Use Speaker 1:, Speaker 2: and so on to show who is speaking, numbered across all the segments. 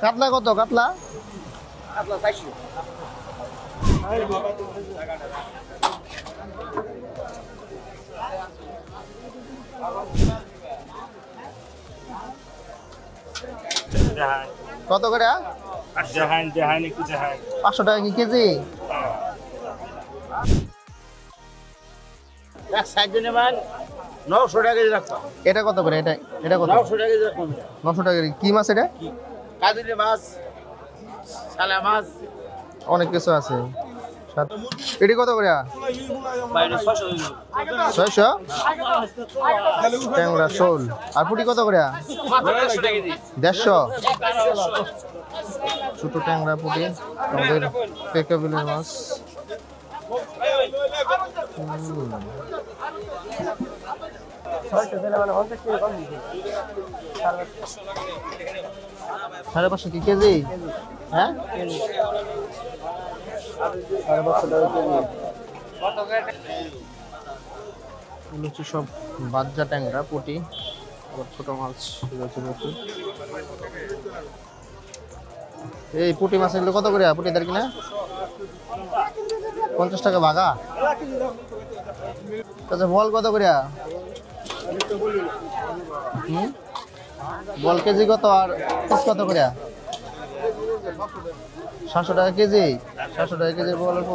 Speaker 1: কাতলা কত? কাতলা কত করে? 500 টাকা কি কেজি? এটা কত করে? এটা কত? 900 টাকা। কি মাছ এটা? অনেক কিছু আছে। এটি কত করে? 600। ট্যাংরা, শোল। আর পুঁটি কত করে? 150। ছোট ট্যাংরা, পুঁটি, আমাদের পেকাবিলের মাছ। সাড়ে 500 কি কেজি? হ্যাঁ, 550 সব বাচ্চা ট্যাংরা, পুঁটি, ছোট মাছ। এই পুঁটি মাছ এগুলো কত করে? পুঁটি দার কিনা 50 টাকা ভাগা। আচ্ছা, বল কত করে? বল কেজি কত? আর পিস কত করে? 700 টাকা কেজি। 700 টাকা কেজি বল। অল্প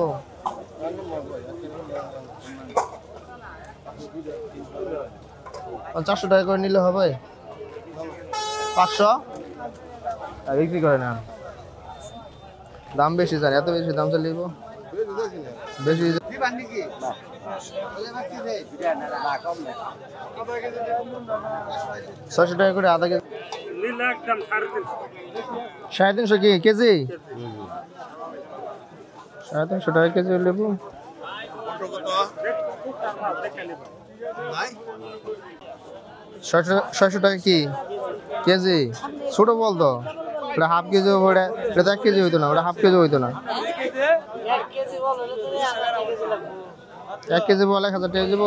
Speaker 1: 400 টাকা করে নিলে হবে। 500 বিক্রি করে না, দাম বেশি স্যার। এত বেশি দাম চালিয়ে বেশি। 600 টাকা করে আধা কেজি। 350 কি কেজি? 350 টাকা কেজি লেবু। 600 টাকা কি কেজি? ছোট বল তো, ওটা হাফ কেজি। ওটা 1 কেজি হইতো না, ওটা হাফ কেজি হইতো না। 1 কেজি বল 1000 টাকা দিব।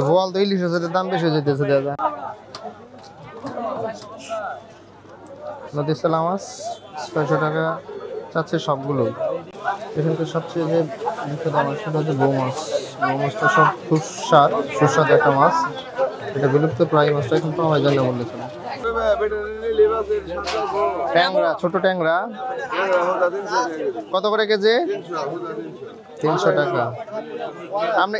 Speaker 1: বল তো ইলিশ আছে, দাম বেশি হয়ে যেতেছে দাদা। নদীর সালা মাছ 600 টাকা চাচ্ছে সবগুলো। এখানকার সবচেয়ে যে বিখ্যাত মাছ সেটা হচ্ছে বউ মাছ। বউ মাছটা সব সুস্বাদু একটা মাছ। এটা বিলুপ্ত প্রায় মাছটা এখন পাওয়া যায় না বললে চলে। ট্যাংরা, ছোট ট্যাংরা কত করে কেজি? 300 টাকা। আপনি